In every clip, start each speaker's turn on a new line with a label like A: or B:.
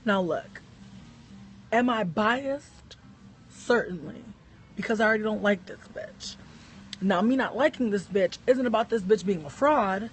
A: Now look, am I biased? Certainly. Because I already don't like this bitch. Now, me not liking this bitch isn't about this bitch being a fraud.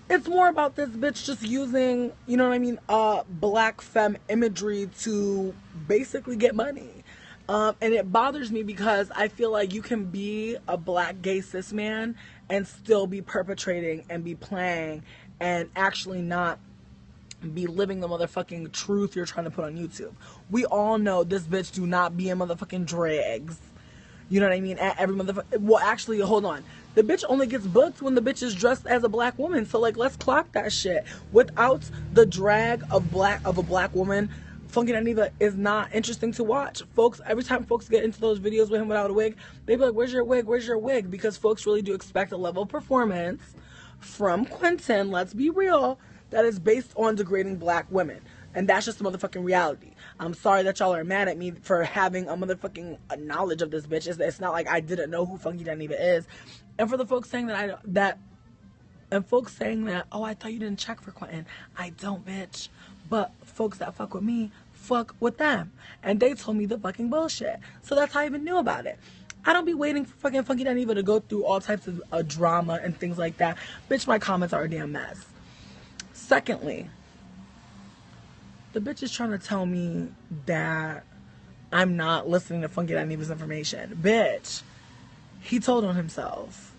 A: It's more about this bitch just using, you know what I mean, black femme imagery to basically get money. And it bothers me because I feel like you can be a black gay cis man and still be perpetrating and be playing and actually not be living the motherfucking truth you're trying to put on YouTube. We all know this bitch do not be in motherfucking drags. You know what I mean? At every motherfucker. Well, actually, hold on. The bitch only gets booked when the bitch is dressed as a black woman. So, like, let's clock that shit. Without the drag of a black woman, Funky Dineva is not interesting to watch. Folks, every time folks get into those videos with him without a wig, they be like, where's your wig? Where's your wig? Because folks really do expect a level of performance from Quentin, let's be real, that is based on degrading black women. And that's just the motherfucking reality. I'm sorry that y'all are mad at me for having a motherfucking knowledge of this bitch. It's not like I didn't know who Funky Dineva is. And for the folks saying that folks saying that, oh, I thought you didn't check for Quentin. I don't, bitch. But folks that fuck with me, fuck with them. And they told me the fucking bullshit. So that's how I even knew about it. I don't be waiting for fucking Funky Dineva to go through all types of drama and things like that. Bitch, my comments are a damn mess. Secondly, the bitch is trying to tell me that I'm not listening to Funky Dineva's information. Bitch, he told on himself.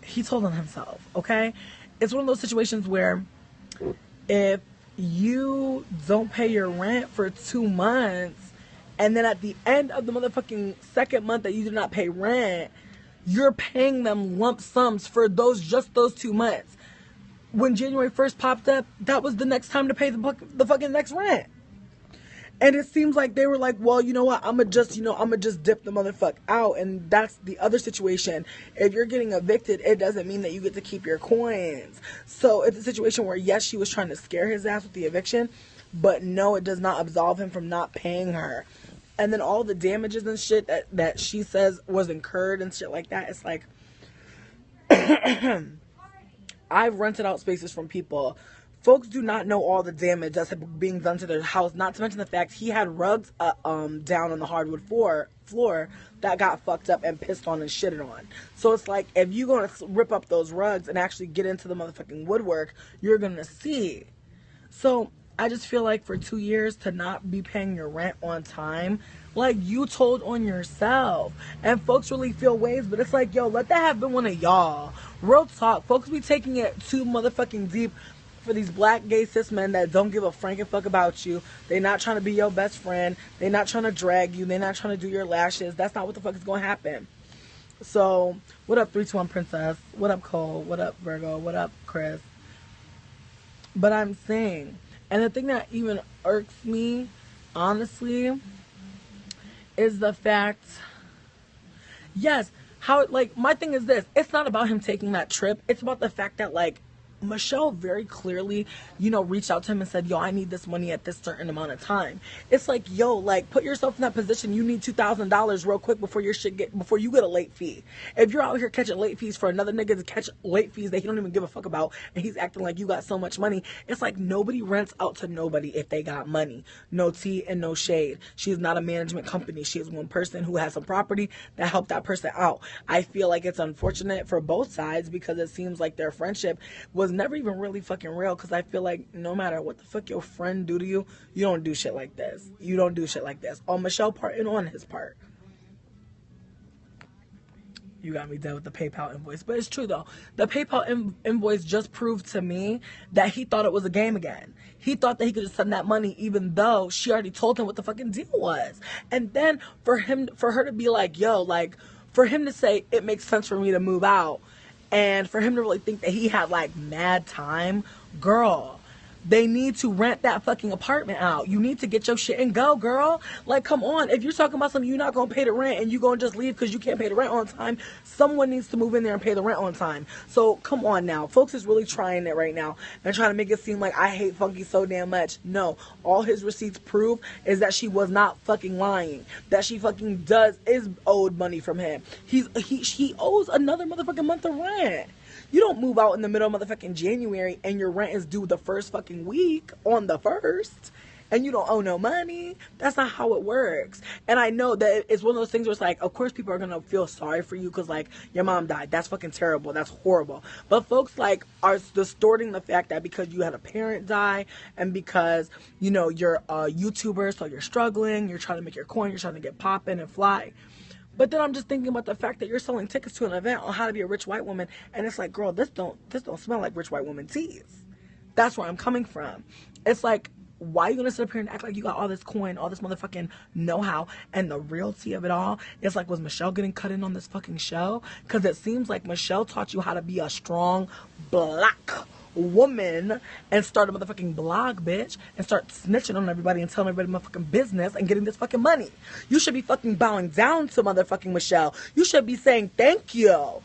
A: He told on himself, okay? It's one of those situations where if you don't pay your rent for 2 months and then at the end of the motherfucking second month that you did not pay rent, you're paying them lump sums for just those 2 months. When January 1st popped up, that was the next time to pay the fucking next rent. And it seems like they were like, well, you know what, I'ma just dip the motherfuck out. And that's the other situation. If you're getting evicted, it doesn't mean that you get to keep your coins. So it's a situation where, yes, she was trying to scare his ass with the eviction, but no, it does not absolve him from not paying her. And then all the damages and shit that she says was incurred and shit like that, it's like, I've rented out spaces from people. Folks do not know all the damage that's being done to their house, not to mention the fact he had rugs down on the hardwood floor that got fucked up and pissed on and shitted on. So it's like, if you're going to rip up those rugs and actually get into the motherfucking woodwork, you're going to see. So I just feel like for 2 years to not be paying your rent on time, like, you told on yourself. And folks really feel ways, but it's like, yo, let that have been one of y'all. Real talk, folks be taking it too motherfucking deep for these black gay cis men that don't give a franken fuck about you. They not trying to be your best friend. They not trying to drag you. They not trying to do your lashes. That's not what the fuck is going to happen. So, what up 321 Princess? What up Cole? What up Virgo? What up Chris? But I'm saying, and the thing that even irks me, honestly, is the fact, yes, how, like, my thing is this, it's not about him taking that trip, it's about the fact that, like, Michelle very clearly, you know, reached out to him and said, yo, I need this money at this certain amount of time. It's like, yo, like, put yourself in that position. You need $2,000 real quick before you get a late fee. If you're out here catching late fees for another nigga to catch late fees that he don't even give a fuck about, and he's acting like you got so much money, it's like nobody rents out to nobody if they got money. No tea and no shade. She is not a management company. She is one person who has some property that helped that person out. I feel like it's unfortunate for both sides because it seems like their friendship was never even really fucking real, because I feel like no matter what the fuck your friend do to you, you don't do shit like this. You don't do shit like this. On Michelle's part and on his part. You got me dead with the PayPal invoice. But it's true though. The PayPal invoice just proved to me that he thought it was a game again. He thought that he could just send that money even though she already told him what the fucking deal was. And then for her to be like, yo, like, for him to say it makes sense for me to move out, and for him to really think that he had, like, mad time, girl, they need to rent that fucking apartment out. You need to get your shit and go, girl. Like, come on. If you're talking about something, you're not going to pay the rent and you're going to just leave because you can't pay the rent on time, someone needs to move in there and pay the rent on time. So, come on now. Folks is really trying it right now and trying to make it seem like I hate Funky so damn much. No. All his receipts prove is that she was not fucking lying. That she fucking is owed money from him. He owes another motherfucking month of rent. You don't move out in the middle of motherfucking January and your rent is due the first fucking week on the 1st. And you don't owe no money. That's not how it works. And I know that it's one of those things where it's like, of course people are going to feel sorry for you because, like, your mom died. That's fucking terrible. That's horrible. But folks, like, are distorting the fact that because you had a parent die and because, you know, you're a YouTuber, so you're struggling, you're trying to make your coin, you're trying to get poppin' and fly. But then I'm just thinking about the fact that you're selling tickets to an event on how to be a rich white woman. And it's like, girl, this don't smell like rich white woman teas. That's where I'm coming from. It's like, why are you gonna sit up here and act like you got all this coin, all this motherfucking know-how, and the realty of it all? It's like, was Michelle getting cut in on this fucking show? Because it seems like Michelle taught you how to be a strong black woman and start a motherfucking blog, bitch, and start snitching on everybody and telling everybody motherfucking business and getting this fucking money. You should be fucking bowing down to motherfucking Michelle. You should be saying thank you.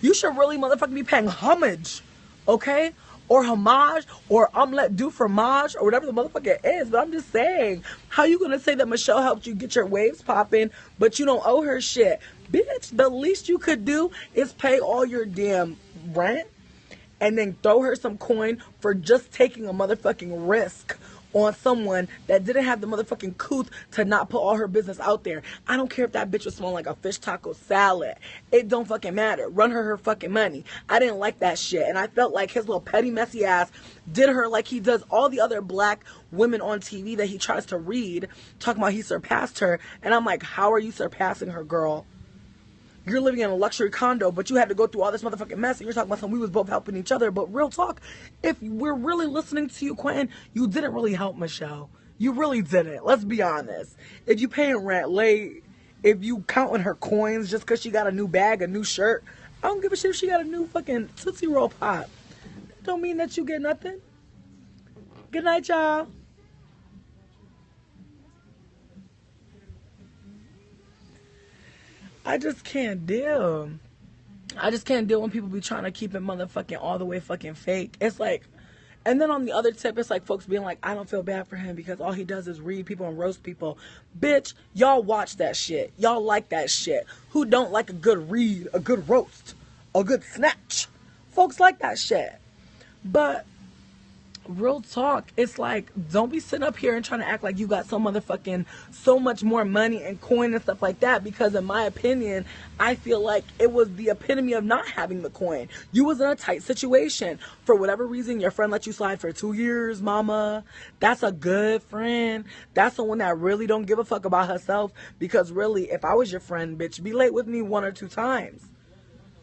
A: You should really motherfucking be paying homage, okay? Or homage, or omelette du fromage, or whatever the motherfucker is. But I'm just saying, how you gonna say that Michelle helped you get your waves popping, but you don't owe her shit? Bitch, the least you could do is pay all your damn rent and then throw her some coin for just taking a motherfucking risk on someone that didn't have the motherfucking couth to not put all her business out there. I don't care if that bitch was smelling like a fish taco salad. It don't fucking matter. Run her fucking money. I didn't like that shit. And I felt like his little petty messy ass did her like he does all the other black women on TV that he tries to read, talking about he surpassed her. And I'm like, how are you surpassing her, girl? You're living in a luxury condo, but you had to go through all this motherfucking mess, and you're talking about something we was both helping each other. But real talk, if we're really listening to you, Quentin, you didn't really help Michelle. You really didn't. Let's be honest. If you paying rent late, if you counting her coins just because she got a new bag, a new shirt, I don't give a shit if she got a new fucking Tootsie Roll Pop. That don't mean that you get nothing. Good night, y'all. I just can't deal. I just can't deal when people be trying to keep it motherfucking all the way fucking fake. It's like, and then on the other tip, it's like folks being like, I don't feel bad for him because all he does is read people and roast people. Bitch, y'all watch that shit. Y'all like that shit. Who don't like a good read, a good roast, a good snatch? Folks like that shit. But real talk, it's like, don't be sitting up here and trying to act like you got some motherfucking so much more money and coin and stuff like that, because in my opinion, I feel like it was the epitome of not having the coin. You was in a tight situation. For whatever reason, your friend let you slide for 2 years, mama. That's a good friend. That's someone that really don't give a fuck about herself, because really, if I was your friend, bitch, be late with me 1 or 2 times.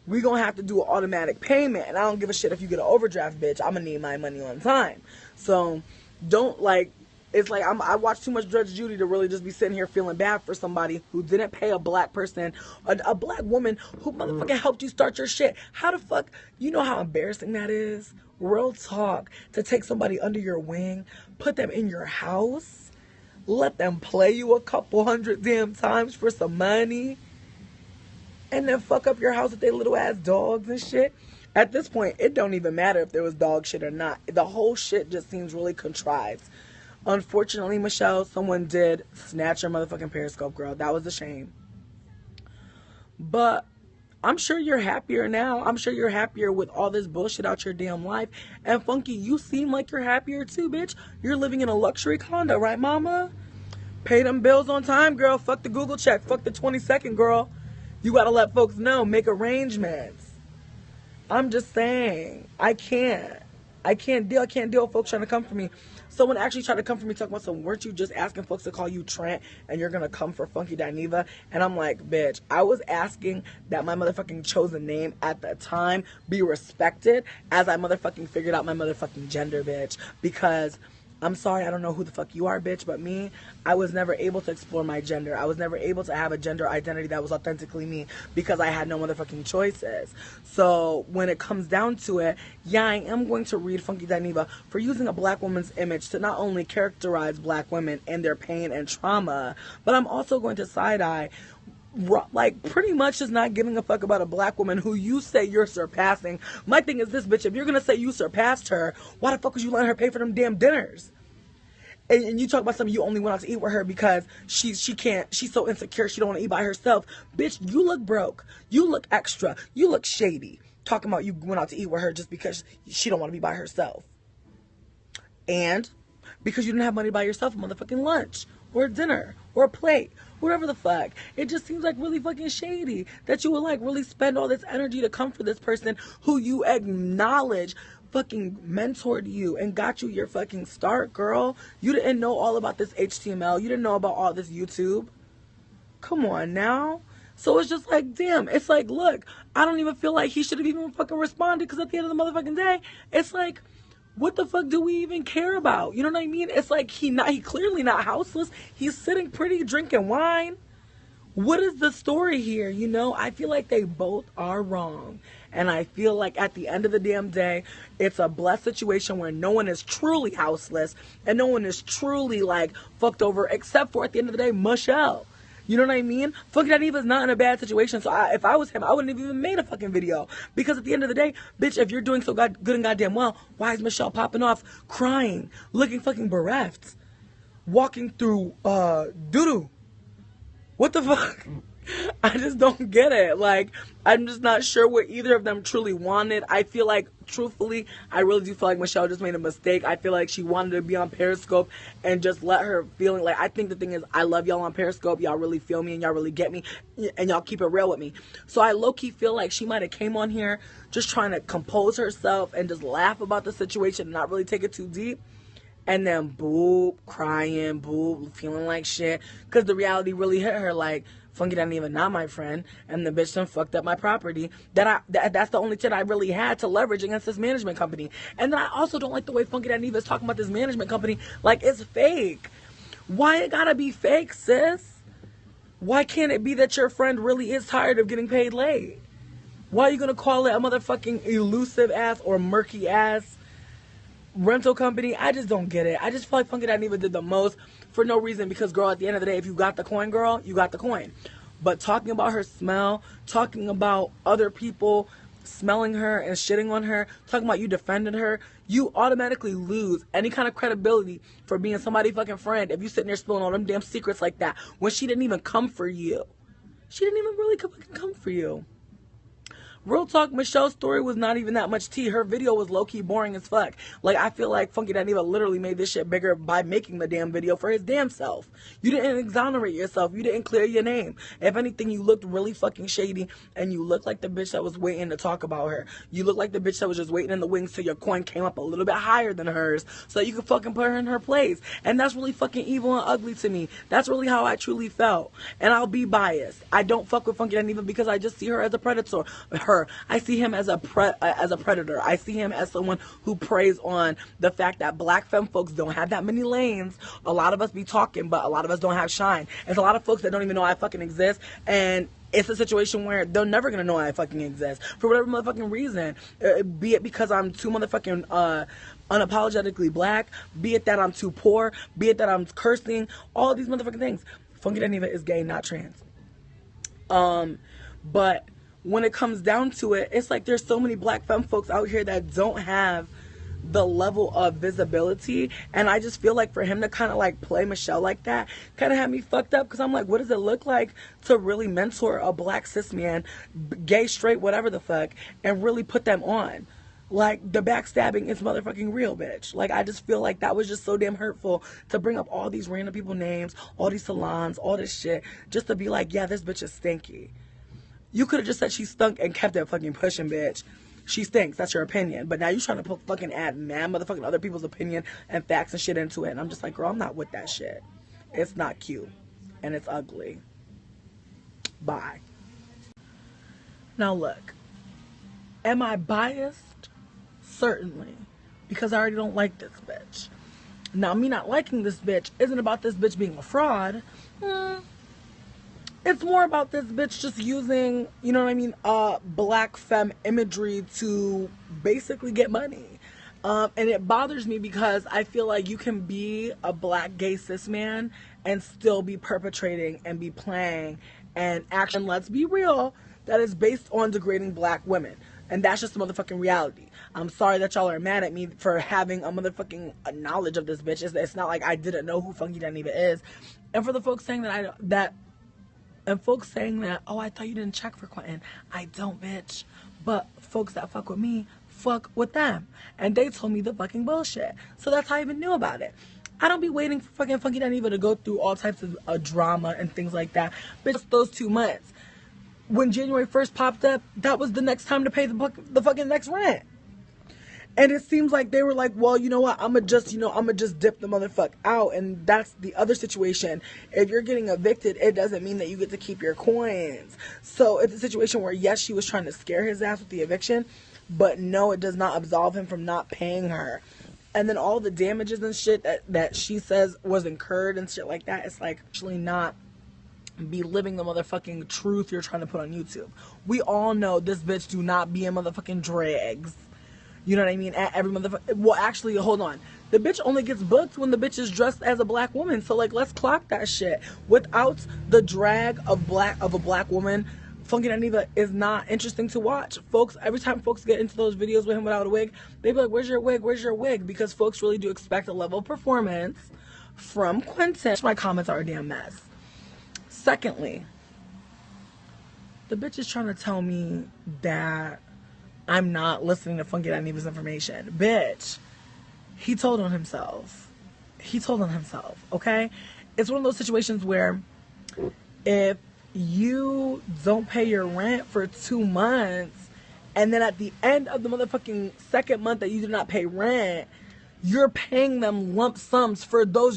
A: We gonna have to do an automatic payment, and I don't give a shit if you get an overdraft, bitch. I'm gonna need my money on time. So don't, like, it's like I watch too much Judge Judy to really just be sitting here feeling bad for somebody who didn't pay a black person, a black woman who motherfucking helped you start your shit. How the fuck, you know how embarrassing that is? Real talk, to take somebody under your wing, put them in your house, let them play you a couple hundred damn times for some money, and then fuck up your house with their little ass dogs and shit. At this point, it don't even matter if there was dog shit or not. The whole shit just seems really contrived. Unfortunately, Michelle, someone did snatch your motherfucking Periscope, girl. That was a shame. But I'm sure you're happier now. I'm sure you're happier with all this bullshit out your damn life. And Funky, you seem like you're happier too, bitch. You're living in a luxury condo, right, mama? Pay them bills on time, girl. Fuck the Google check. Fuck the 20-second, girl. You gotta let folks know. Make arrangements. I'm just saying. I can't deal with folks trying to come for me. Someone actually tried to come for me talking about some, weren't you just asking folks to call you Trent and you're gonna come for Funky Dineva? And I'm like, bitch, I was asking that my motherfucking chosen name at the time be respected as I motherfucking figured out my motherfucking gender, bitch. Because I'm sorry, I don't know who the fuck you are, bitch, but me, I was never able to explore my gender. I was never able to have a gender identity that was authentically me because I had no motherfucking choices. So when it comes down to it, yeah, I am going to read Funky Dineva for using a black woman's image to not only characterize black women and their pain and trauma, but I'm also going to side-eye, like, pretty much just not giving a fuck about a black woman who you say you're surpassing. My thing is this, bitch, if you're gonna say you surpassed her, why the fuck was you letting her pay for them damn dinners? And you talk about something, you only went out to eat with her because she's so insecure she don't want to eat by herself. Bitch, you look broke. You look extra. You look shady. talking about you went out to eat with her just because she don't want to be by herself. And because you didn't have money to buy yourself a motherfucking lunch or dinner or a plate, whatever the fuck. It just seems like really fucking shady that you would like really spend all this energy to come for this person who you acknowledge fucking mentored you and got you your fucking start, girl. You didn't know all about this HTML. You didn't know about all this YouTube. Come on now. So it's just like, damn, it's like, look, I don't even feel like he should have even fucking responded, because at the end of the motherfucking day, it's like, what the fuck do we even care about? You know what I mean? It's like he clearly not houseless. He's sitting pretty, drinking wine. What is the story here? You know, I feel like they both are wrong. And I feel like at the end of the damn day, it's a blessed situation where no one is truly houseless and no one is truly like fucked over, except for at the end of the day, Michelle. You know what I mean? Fucking Dineva's not in a bad situation. So if I was him, I wouldn't have even made a fucking video. Because at the end of the day, bitch, if you're doing so good and goddamn well, why is Michelle popping off, crying, looking fucking bereft, walking through doo-doo? What the fuck? I just don't get it. Like, I'm just not sure what either of them truly wanted. I feel like, truthfully, I really do feel like Michelle just made a mistake. I feel like she wanted to be on Periscope and just let her feeling. Like, I think the thing is, I love y'all on Periscope. Y'all really feel me and y'all really get me. And y'all keep it real with me. So I low-key feel like she might have came on here just trying to compose herself and just laugh about the situation and not really take it too deep. And then, boop, crying, boop, feeling like shit. Because the reality really hit her like, Funky Dineva not my friend, and the bitch done fucked up my property. That's the only shit I really had to leverage against this management company. And then I also don't like the way Funky Dineva is talking about this management company like it's fake. Why it gotta be fake, sis? Why can't it be that your friend really is tired of getting paid late? Why are you gonna call it a motherfucking elusive ass or murky ass rental company? I just don't get it. I just feel like Funky Dineva did the most for no reason, because, girl, at the end of the day, if you got the coin, girl, you got the coin. But talking about her smell, talking about other people smelling her and shitting on her, talking about you defending her, you automatically lose any kind of credibility for being somebody's fucking friend if you sitting there spilling all them damn secrets like that when she didn't even come for you. She didn't even really fucking come for you. Real talk, Michelle's story was not even that much tea. Her video was low-key boring as fuck. Like, I feel like Funky Dineva literally made this shit bigger by making the damn video for his damn self. You didn't exonerate yourself. You didn't clear your name. If anything, you looked really fucking shady, and you looked like the bitch that was waiting to talk about her. You looked like the bitch that was just waiting in the wings till your coin came up a little bit higher than hers so that you could fucking put her in her place. And that's really fucking evil and ugly to me. That's really how I truly felt. And I'll be biased. I don't fuck with Funky Dineva because I just see her as a predator. I see him as a predator. I see him as someone who preys on the fact that black femme folks don't have that many lanes. A lot of us be talking, but a lot of us don't have shine. There's a lot of folks that don't even know I fucking exist, and it's a situation where they're never gonna know I fucking exist for whatever motherfucking reason. Be it because I'm too motherfucking unapologetically black, be it that I'm too poor, be it that I'm cursing, all these motherfucking things. Funky Dineva is gay, not trans. But when it comes down to it, it's like there's so many black femme folks out here that don't have the level of visibility, and I just feel like for him to kind of like play Michelle like that kind of had me fucked up, because I'm like, what does it look like to really mentor a black cis man, gay, straight, whatever the fuck, and really put them on? Like, the backstabbing is motherfucking real, bitch. Like, I just feel like that was just so damn hurtful to bring up all these random people names, all these salons, all this shit, just to be like, yeah, this bitch is stinky. You could have just said she stunk and kept it fucking pushing, bitch. She stinks. That's your opinion. But now you're trying to fucking add mad motherfucking other people's opinion and facts and shit into it. And I'm just like, girl, I'm not with that shit. It's not cute. And it's ugly. Bye. Now look. Am I biased? Certainly. Because I already don't like this bitch. Now, me not liking this bitch isn't about this bitch being a fraud. It's more about this bitch just using, you know what I mean, black femme imagery to basically get money. And it bothers me because I feel like you can be a black gay cis man and still be perpetrating and be playing and action, let's be real, that is based on degrading black women. And that's just the motherfucking reality. I'm sorry that y'all are mad at me for having a motherfucking knowledge of this bitch. It's not like I didn't know who Funky Dineva is. And for the folks saying that, and folks saying that, oh, I thought you didn't check for Quentin. I don't, bitch. but folks that fuck with me fuck with them, and they told me the fucking bullshit. So that's how I even knew about it. I don't be waiting for fucking Funky Dineva to go through all types of drama and things like that. Bitch, those 2 months. When January 1st popped up, that was the next time to pay the fucking next rent. And it seems like they were like, well, you know what, I'ma just dip the motherfuck out. And that's the other situation. If you're getting evicted, it doesn't mean that you get to keep your coins. So it's a situation where, yes, she was trying to scare his ass with the eviction, but no, it does not absolve him from not paying her. And then all the damages and shit that she says was incurred and shit like that, it's like actually not be living the motherfucking truth you're trying to put on YouTube. We all know this bitch do not be in motherfucking drags. You know what I mean? At every motherfucker. Well, actually, hold on. The bitch only gets booked when the bitch is dressed as a black woman. So, like, let's clock that shit. Without the drag of a black woman, Funky Dineva is not interesting to watch. Folks, every time folks get into those videos with him without a wig, they be like, where's your wig? Where's your wig? Because folks really do expect a level of performance from Quentin. My comments are a damn mess. Secondly, the bitch is trying to tell me that I'm not listening to Funky Dineva's information. Bitch, he told on himself. He told on himself, okay? It's one of those situations where if you don't pay your rent for 2 months, and then at the end of the motherfucking second month that you did not pay rent, you're paying them lump sums for those